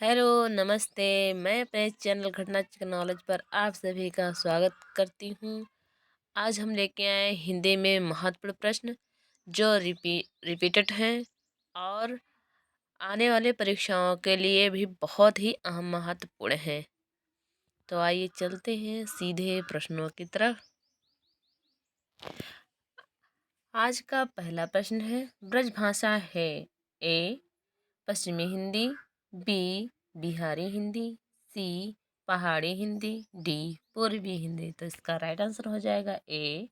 Hello, नमस्ते। मैं अपने चैनल घटना नॉलेज पर आप सभी का स्वागत करती हूँ। आज हम लेके आए हिंदी में महत्वपूर्ण प्रश्न जो रिपीटेड हैं और आने वाले परीक्षाओं के लिए भी बहुत ही अहम महत्वपूर्ण हैं। तो आइए चलते हैं सीधे प्रश्नों की तरफ। आज का पहला प्रश्न है, ब्रज भाषा है ए पश्चिमी हिंदी, बी बिहारी हिंदी, सी पहाड़ी हिंदी, डी पूर्वी हिंदी। तो इसका राइट आंसर हो जाएगा ए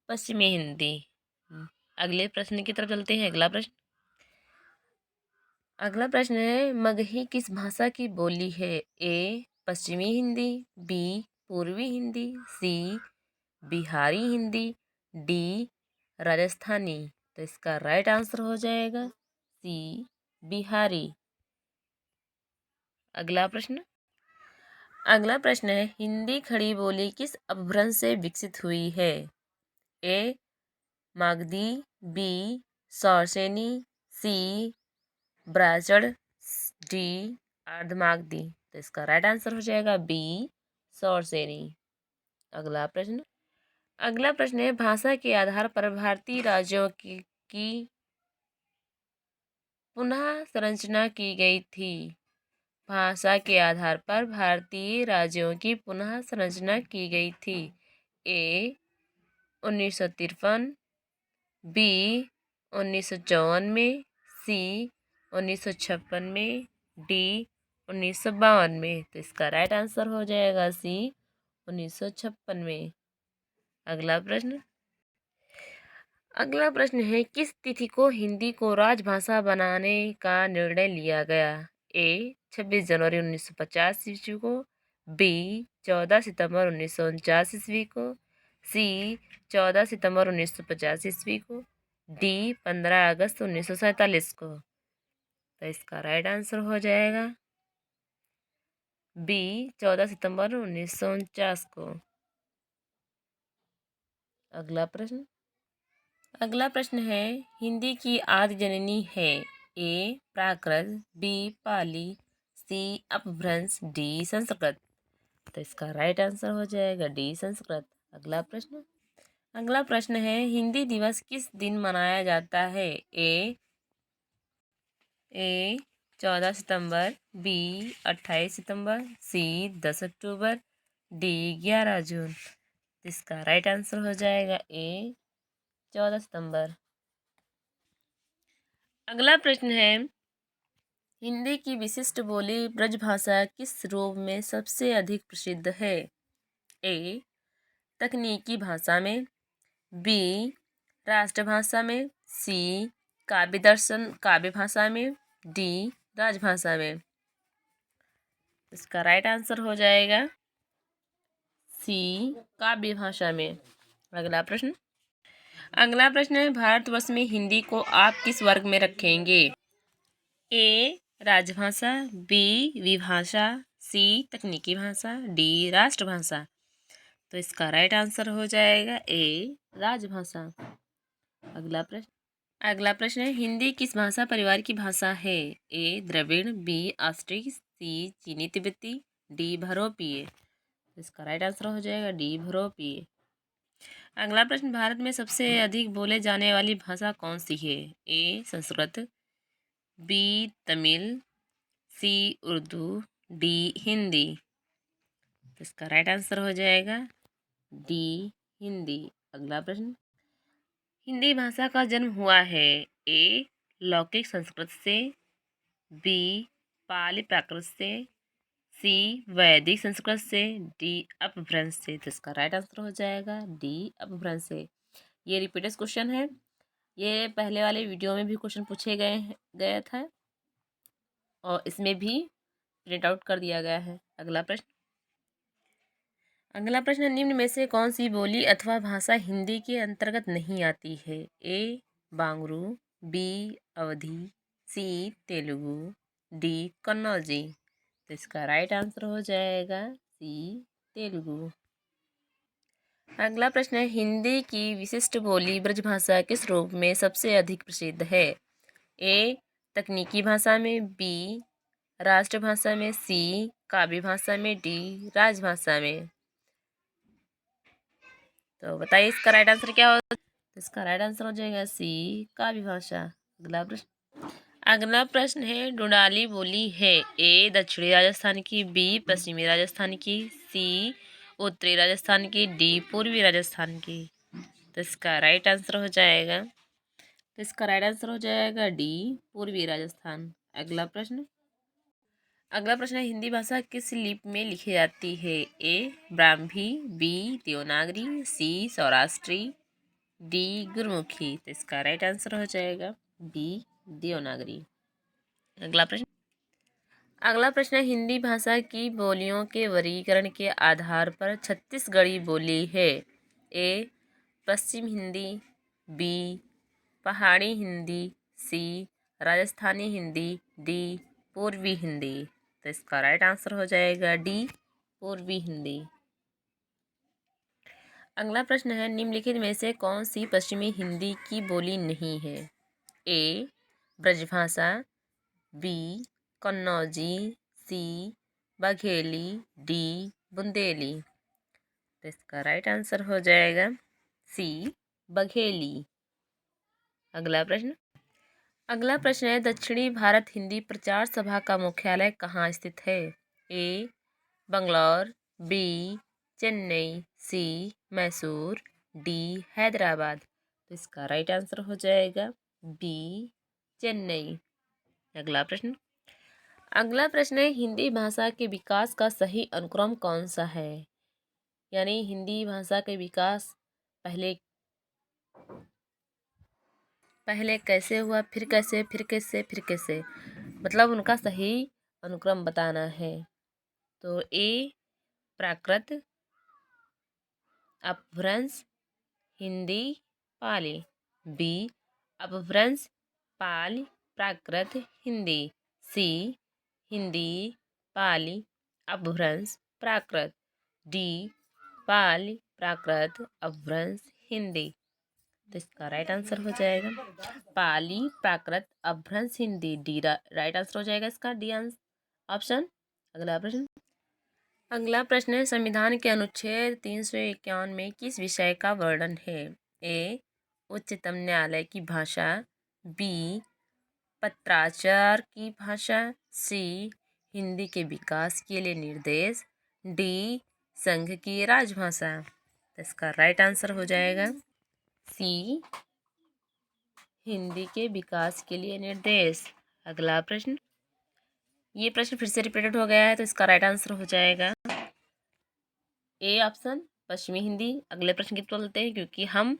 पश्चिमी हिंदी। अगले प्रश्न की तरफ चलते हैं। अगला प्रश्न है, मगही किस भाषा की बोली है? ए पश्चिमी हिंदी, बी पूर्वी हिंदी, सी बिहारी हिंदी, डी राजस्थानी। तो इसका राइट आंसर हो जाएगा सी बिहारी। अगला प्रश्न है, हिंदी खड़ी बोली किस अपभ्रंश से विकसित हुई है? ए मागधी, बी सौरसेनी, सी ब्राह्मण, डी अर्धमागधी। तो इसका राइट आंसर हो जाएगा बी सौरसेनी। अगला प्रश्न है, भाषा के आधार पर भारतीय राज्यों की पुनः संरचना की गई थी। भाषा के आधार पर भारतीय राज्यों की पुनः संरचना की गई थी। ए 1953, बी 1954 में, सी 1956 में, डी 1952 में। तो इसका राइट आंसर हो जाएगा सी 1956 में। अगला प्रश्न है, किस तिथि को हिंदी को राजभाषा बनाने का निर्णय लिया गया? ए 26 जनवरी 1950 ईस्वी को, बी 14 सितंबर 1949 ईस्वी को, सी 14 सितंबर 1950 ईस्वी को, डी 15 अगस्त 1947 को। तो इसका राइट आंसर हो जाएगा बी 14 सितंबर 1949 को। अगला प्रश्न है, हिंदी की आदि जननी है? ए प्राकृत, बी पाली, सी अपभ्रंश, डी संस्कृत। तो इसका राइट आंसर हो जाएगा डी संस्कृत। अगला प्रश्न है, हिंदी दिवस किस दिन मनाया जाता है? ए 14 सितंबर, बी 28 सितंबर, सी 10 अक्टूबर, डी 11 जून। इसका राइट आंसर हो जाएगा ए 14 सितंबर। अगला प्रश्न है, हिंदी की विशिष्ट बोली ब्रजभाषा किस रूप में सबसे अधिक प्रसिद्ध है? ए तकनीकी भाषा में, बी राष्ट्रभाषा में, सी काव्य भाषा में, डी राजभाषा में। इसका राइट आंसर हो जाएगा सी काव्य भाषा में। अगला प्रश्न है, भारतवर्ष में हिंदी को आप किस वर्ग में रखेंगे? ए राजभाषा, बी विभाषा, सी तकनीकी भाषा, डी राष्ट्रभाषा। तो इसका राइट आंसर हो जाएगा ए राजभाषा। अगला प्रश्न है, हिंदी किस भाषा परिवार की भाषा है? ए द्रविड़, बी ऑस्ट्रिक, सी चीनी तिब्बती, डी बहुरूपीय। इसका राइट आंसर हो जाएगा डी बहुरूपीय। अगला प्रश्न, भारत में सबसे अधिक बोले जाने वाली भाषा कौन सी है? ए संस्कृत, बी तमिल, सी उर्दू, डी हिंदी। इसका राइट आंसर हो जाएगा डी हिंदी। अगला प्रश्न, हिंदी भाषा का जन्म हुआ है? ए लौकिक संस्कृत से, बी पाली प्राकृत से, सी वैदिक संस्कृत से, डी अपभ्रंश से। तो इसका राइट आंसर हो जाएगा डी अपभ्रंश से। ये रिपीटेड क्वेश्चन है, ये पहले वाले वीडियो में भी क्वेश्चन पूछे गया था और इसमें भी प्रिंट आउट कर दिया गया है। अगला प्रश्न, निम्न में से कौन सी बोली अथवा भाषा हिंदी के अंतर्गत नहीं आती है? ए बांग्रू, बी अवधी, सी तेलुगु, डी कन्नौजी। तो इसका राइट आंसर हो जाएगा सी तेलुगु। अगला प्रश्न है, हिंदी की विशिष्ट बोली ब्रजभाषा किस रूप में सबसे अधिक प्रसिद्ध है? ए तकनीकी भाषा में, बी राष्ट्रभाषा में, सी काव्य भाषा में, डी राजभाषा में। तो बताइए इसका राइट आंसर क्या होगा। तो इसका राइट आंसर हो जाएगा सी काव्य भाषा। अगला प्रश्न है डोडाली बोली है ए दक्षिणी राजस्थान की, बी पश्चिमी राजस्थान की, सी उत्तरी राजस्थान की, डी पूर्वी राजस्थान की। तो इसका राइट आंसर हो जाएगा डी पूर्वी राजस्थान। अगला प्रश्न है हिंदी भाषा किस लिपि में लिखी जाती है। ए ब्राह्मी, बी देवनागरी, सी सौराष्ट्री, डी गुरमुखी। तो इसका राइट आंसर हो जाएगा बी देवनागरी। अगला प्रश्न है हिंदी भाषा की बोलियों के वर्गीकरण के आधार पर छत्तीसगढ़ी बोली है। ए पश्चिम हिंदी, बी पहाड़ी हिंदी, सी राजस्थानी हिंदी, डी पूर्वी हिंदी। तो इसका राइट आंसर हो जाएगा डी पूर्वी हिंदी। अगला प्रश्न है निम्नलिखित में से कौन सी पश्चिमी हिंदी की बोली नहीं है। ए ब्रजभाषा, बी कन्नौजी, सी बघेली, डी बुंदेली। तो इसका राइट आंसर हो जाएगा सी बघेली। अगला प्रश्न है दक्षिणी भारत हिंदी प्रचार सभा का मुख्यालय कहाँ स्थित है। ए बंगलौर, बी चेन्नई, सी मैसूर, डी हैदराबाद। तो इसका राइट आंसर हो जाएगा बी चेन्नई। अगला प्रश्न है हिंदी भाषा के विकास का सही अनुक्रम कौन सा है। यानी हिंदी भाषा के विकास पहले कैसे हुआ, फिर कैसे, मतलब उनका सही अनुक्रम बताना है। तो ए प्राकृत, अपभ्रंश, हिंदी, पाली, बी अपभ्रंश, पाली, प्राकृत, हिंदी, सी हिंदी, पाली, अपभ्रंश, प्राकृत, डी पाली, प्राकृत, अपभ्रंश, हिंदी। तो इसका राइट आंसर हो जाएगा पाली, प्राकृत, अपभ्रंश, हिंदी, डी राइट आंसर हो जाएगा इसका डी ऑप्शन। अगला प्रश्न है संविधान के अनुच्छेद 351 में किस विषय का वर्णन है। ए उच्चतम न्यायालय की भाषा, बी पत्राचार की भाषा, सी हिंदी के विकास के लिए निर्देश, डी संघ की राजभाषा। तो इसका राइट आंसर हो जाएगा सी हिंदी के विकास के लिए निर्देश। अगला प्रश्न, ये प्रश्न फिर से रिपीटेड हो गया है तो इसका राइट आंसर हो जाएगा ए ऑप्शन पश्चिमी हिंदी। अगले प्रश्न की तरफ चलते हैं क्योंकि हम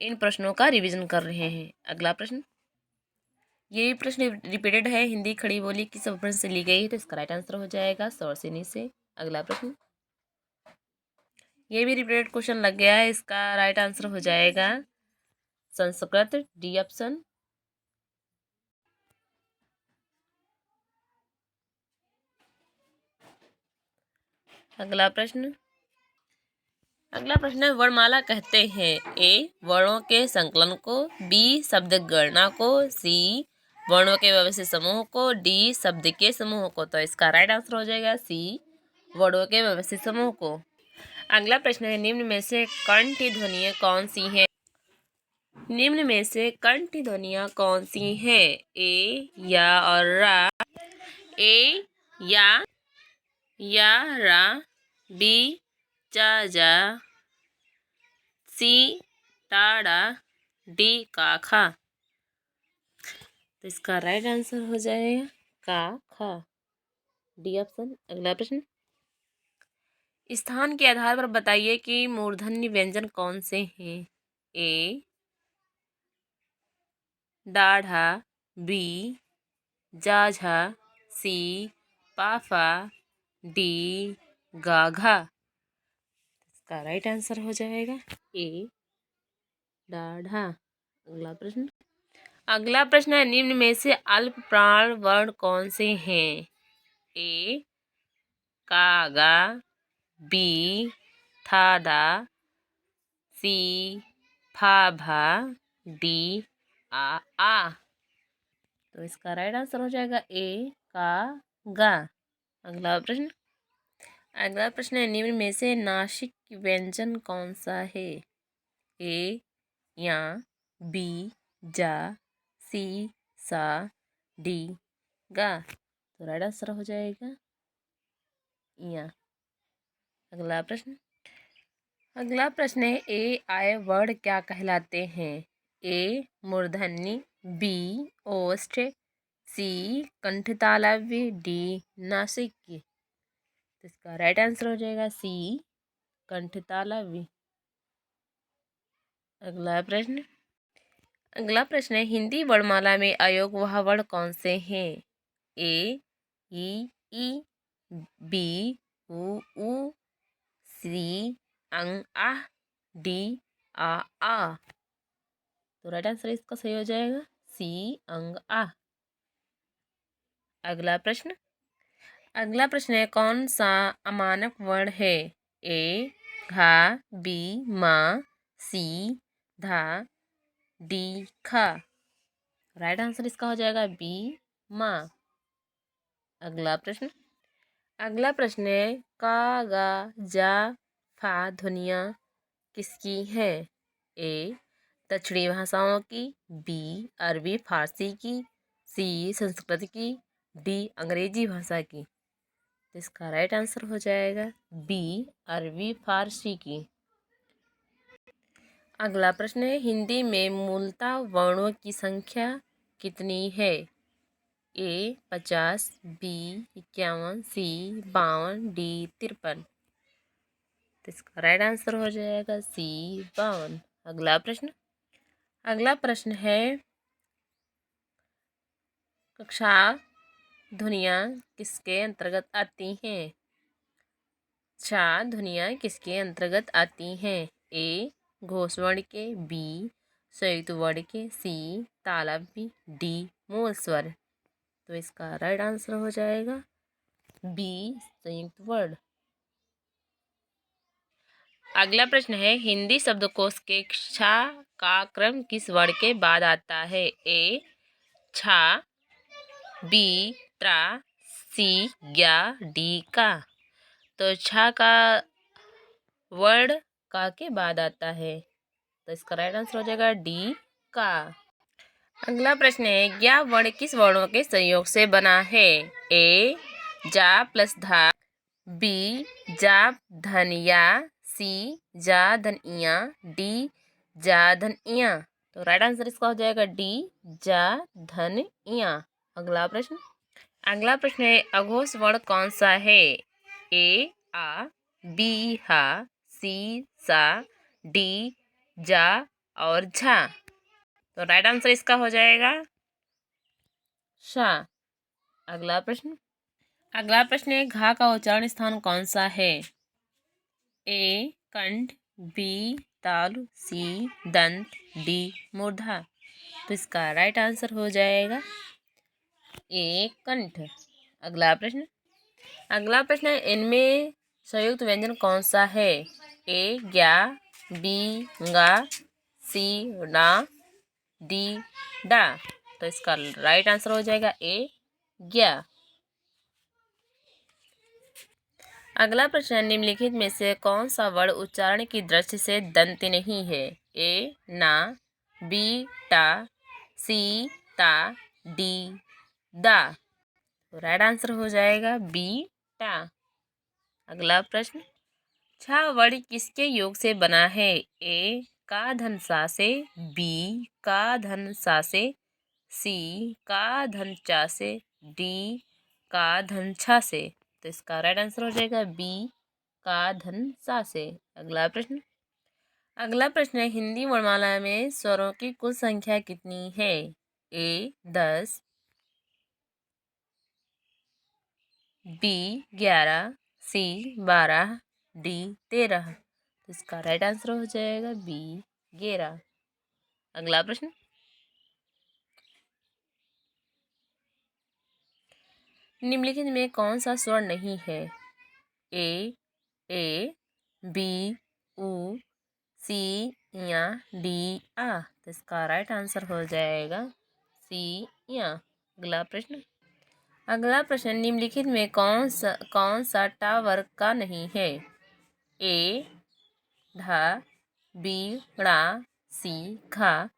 इन प्रश्नों का रिवीजन कर रहे हैं। अगला प्रश्न, ये प्रश्न रिपीटेड है हिंदी खड़ी बोली किस अपभ्रंश से ली गई है। तो इसका राइट आंसर हो जाएगा सौरसेनी से। अगला प्रश्न, ये भी रिपीटेड क्वेश्चन लग गया है, इसका राइट आंसर हो जाएगा संस्कृत, डी ऑप्शन। अगला प्रश्न वर्णमाला कहते हैं। ए वर्णों के संकलन को, बी शब्द गणना को, सी वर्णों के व्यवस्थित समूह को, डी शब्द के समूह को। तो इसका राइट आंसर हो जाएगा सी वर्णों के व्यवस्थित समूह को। अगला प्रश्न है निम्न में से कंठी ध्वनियाँ कौन सी हैं। ए या और रा, ए या रा, बी जा जा, सी टाड़ा, डी काखा। तो इसका राइट आंसर हो जाएगा काखा, डी ऑप्शन। अगला प्रश्न, स्थान के आधार पर बताइए कि मूर्धन्य व्यंजन कौन से हैं। ए दाढ़ा, बी जाझा, सी पाफा, डी गाघा। इसका राइट आंसर हो जाएगा ए दाढ़ा। अगला प्रश्न है निम्न में से अल्प प्राण वर्ण कौन से हैं। ए कागा, बी थादा, सी फाभा, डी आ। तो इसका राइट आंसर हो जाएगा ए का, गा। अगला प्रश्न है निम्न में से नासिक व्यंजन कौन सा है? ए या, बी जा, सी सा, डी गा। तो राइट आंसर हो जाएगा या। अगला प्रश्न है ए आय वर्ण क्या कहलाते हैं? ए मूर्धन्य, बी ओष्ठ, सी कंठतालव्य, डी नासिक। तो इसका राइट आंसर हो जाएगा सी कंठतालव्य। अगला प्रश्न है हिंदी वर्णमाला में अयोग वह वर्ण कौन से हैं? ए ई, बी उ, सी अंग आह, डी आ। तो राइट आंसर इसका सही हो जाएगा सी अंग आह। अगला प्रश्न है कौन सा अमानक वर्ण है? ए घा, बी मा, सी धा, डी खा। राइट आंसर इसका हो जाएगा बी मा। अगला प्रश्न है का, गा, जा, फा ध्वनियाँ किसकी है? ए दक्षिणी भाषाओं की, बी अरबी फारसी की, सी संस्कृत की, डी अंग्रेजी भाषा की। तो इसका राइट आंसर हो जाएगा बी अरबी फारसी की। अगला प्रश्न है हिंदी में मूलतः वर्णों की संख्या कितनी है? ए 50, बी 51, सी 52, डी 53। तो इसका राइट आंसर हो जाएगा सी 52। अगला प्रश्न है कक्षा ध्वनियाँ किसके अंतर्गत आती हैं? छा ध्वनियाँ किसके अंतर्गत आती हैं? ए घोष वर्ण के, बी संयुक्त वर्ण के, सी तालव्य, डी मूल स्वर। तो इसका राइट आंसर हो जाएगा बी संयुक्त वर्ण। अगला प्रश्न है हिंदी शब्दकोश के क्षा का क्रम किस वर्ण के बाद आता है? ए छा, बी त्रा, सी ज्ञा, डी का। तो छा का वर्ण का के बाद आता है तो इसका राइट आंसर हो जाएगा डी का। अगला प्रश्न है ज्ञा वर्ण किस वर्णों के संयोग से बना है? ए जा प्लस धा, बी जा धन या, सी जा धन इया, डी जा धन इया। तो राइट आंसर इसका हो जाएगा डी जा धन इया। अगला प्रश्न है अघोष वर्ण कौन सा है? ए आ, बी हा, सी सा, डी जा और झा। तो राइट आंसर इसका हो जाएगा शा। अगला प्रश्न है घा का उच्चारण स्थान कौन सा है? ए कंठ, बी तालु, सी दंत, डी मूर्धा। तो इसका राइट आंसर हो जाएगा ए कंठ। अगला प्रश्न है इनमें संयुक्त व्यंजन कौन सा है? ए ज्ञा, बी गा, सी डा, डी डा। तो इसका राइट आंसर हो जाएगा ए ज्ञा। अगला प्रश्न निम्नलिखित में से कौन सा वर्ण उच्चारण की दृष्टि से दंती नहीं है? ए ना, बी टा, सी ता, डी दा। तो राइट आंसर हो जाएगा बी टा। अगला प्रश्न छा वर्ण किसके योग से बना है? ए का धन सा से, बी का धन सा से, सी का धन चा से, डी का धन छा से। तो इसका राइट आंसर हो जाएगा बी का धन सा से। अगला प्रश्न है हिंदी वर्णमाला में स्वरों की कुल संख्या कितनी है? ए 10, बी 11, सी 12, डी 13। तो इसका राइट आंसर हो जाएगा बी 11। अगला प्रश्न निम्नलिखित में कौन सा स्वर नहीं है? ए बी उ, सी या, डी आ। तो इसका राइट आंसर हो जाएगा सी या। अगला अगला प्रश्न, निम्नलिखित में कौन सा टावर का नहीं है? ए ढा, बी ड़ा, सी घा,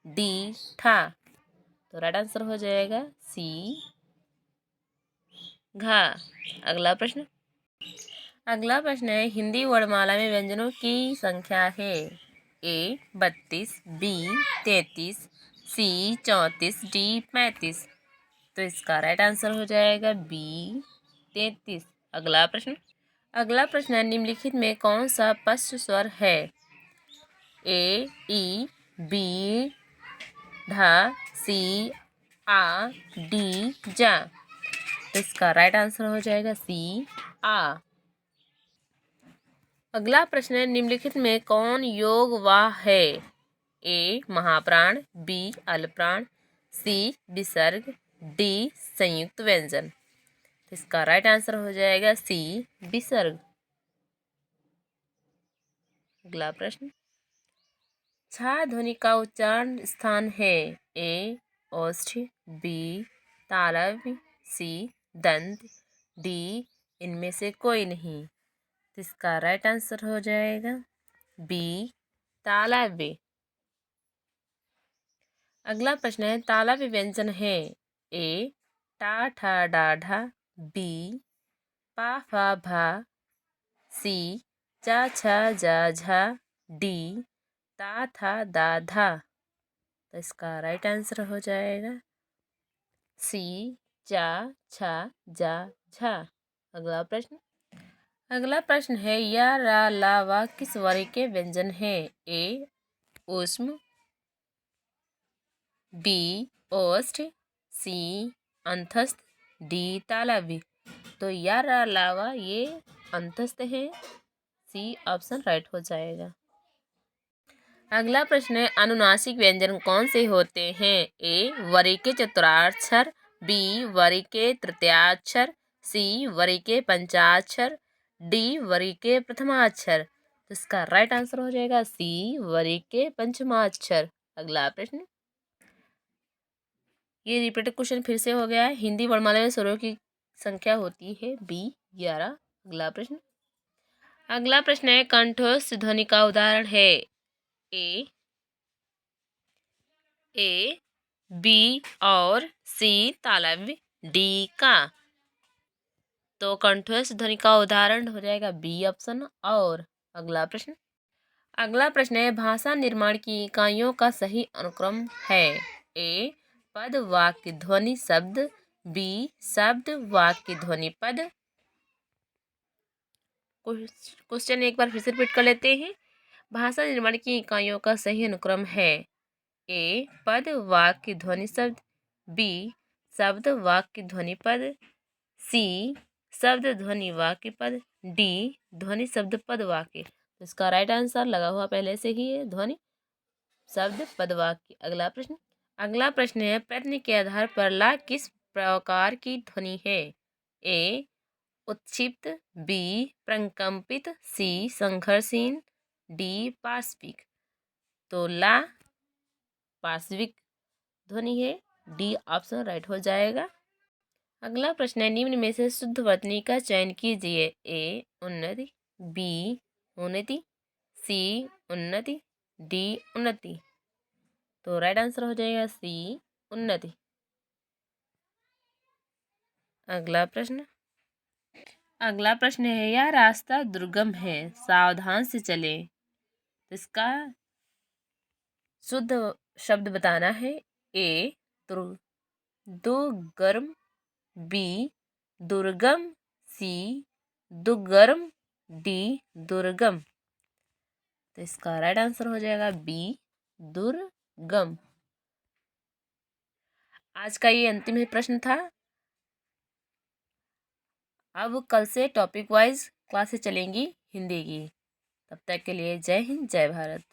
डी ठा। तो राइट आंसर हो जाएगा सी घा। अगला प्रश्न है, हिंदी वर्णमाला में व्यंजनों की संख्या है? ए 32, बी 33, सी 34, डी 35। तो इसका राइट आंसर हो जाएगा बी 33। अगला प्रश्न है, निम्नलिखित में कौन सा पश्च स्वर है? ए ई, बी ढा, सी आ, डी जा। तो इसका राइट आंसर हो जाएगा सी आ। अगला प्रश्न है, निम्नलिखित में कौन योगवाह है? ए महाप्राण, बी अल्पप्राण, सी विसर्ग, डी संयुक्त व्यंजन। इसका राइट आंसर हो जाएगा सी विसर्ग। अगला प्रश्न, छा ध्वनि का उच्चारण स्थान है? ए ओष्ठ, बी तालव्य, सी दंत, डी इनमें से कोई नहीं। इसका राइट आंसर हो जाएगा बी तालव्य। अगला प्रश्न है, तालव्य व्यंजन है? ए टा ठा डा ढा, बी पा फा भा, सी चा छा जा झा, डी ता था दा धा। तो इसका राइट आंसर हो जाएगा सी चा छा जा झा। अगला प्रश्न है, या रा ला वा किस वर्ग के व्यंजन है? ए ऊष्म, बी ओष्ठ, सी अंतस्थ, डी तालव्य। तो या रा ला वा ये अंतस्थ है। सी ऑप्शन राइट हो जाएगा। अगला प्रश्न है, अनुनासिक व्यंजन कौन से होते हैं? ए वर्ग के चतुर्थाक्षर, बी वर्ग के तृतीयाक्षर, सी वर्ग के पंचाक्षर, डी वर्ग के प्रथमाक्षर। तो इसका राइट आंसर हो जाएगा सी वर्ग के पंचमाक्षर। अगला प्रश्न, ये रिपीटेड क्वेश्चन फिर से हो गया है। हिंदी वर्णमाला में स्वरों की संख्या होती है बी 11। अगला प्रश्न है, कंठस्थ ध्वनि का उदाहरण है? ए बी और सी तालव्य, डी का। तो कंठस्थ ध्वनि का उदाहरण हो जाएगा बी ऑप्शन। और अगला प्रश्न है, भाषा निर्माण की इकाइयों का सही अनुक्रम है? ए पद वाक्य ध्वनि शब्द, बी शब्द वाक्य ध्वनि पद। क्वेश्चन एक बार फिर से रिपीट कर लेते हैं। भाषा निर्माण की इकाइयों का सही अनुक्रम है? ए पद वाक्य ध्वनि शब्द, बी शब्द वाक्य ध्वनि पद, सी शब्द ध्वनि वाक्य पद, डी ध्वनि शब्द पद वाक्य। तो इसका राइट आंसर लगा हुआ पहले से ही है ध्वनि शब्द पद वाक्य। अगला प्रश्न है, प्रश्न के आधार पर ला किस प्रकार की ध्वनि है? ए उत्क्षिप्त, बी प्रकंपित, सी संघर्षहीन, डी पार्श्विक। तो ला पार्श्विक ध्वनि है। डी ऑप्शन राइट हो जाएगा। अगला प्रश्न है, निम्न में से शुद्ध वर्तनी का चयन कीजिए। ए उन्नति, बी उन्नति, सी उन्नति, डी उन्नति। तो राइट आंसर हो जाएगा सी उन्नति। अगला प्रश्न है, यह रास्ता दुर्गम है, सावधान से चले। तो इसका शुद्ध शब्द बताना है। ए दुर्गम, बी दुर्गम, सी दुर्गम, डी दुर्गम। तो इसका राइट आंसर हो जाएगा बी दुर्गम। आज का ये अंतिम प्रश्न था। अब कल से टॉपिक वाइज क्लासेस चलेंगी हिंदी की। तब तक के लिए जय हिंद, जय भारत।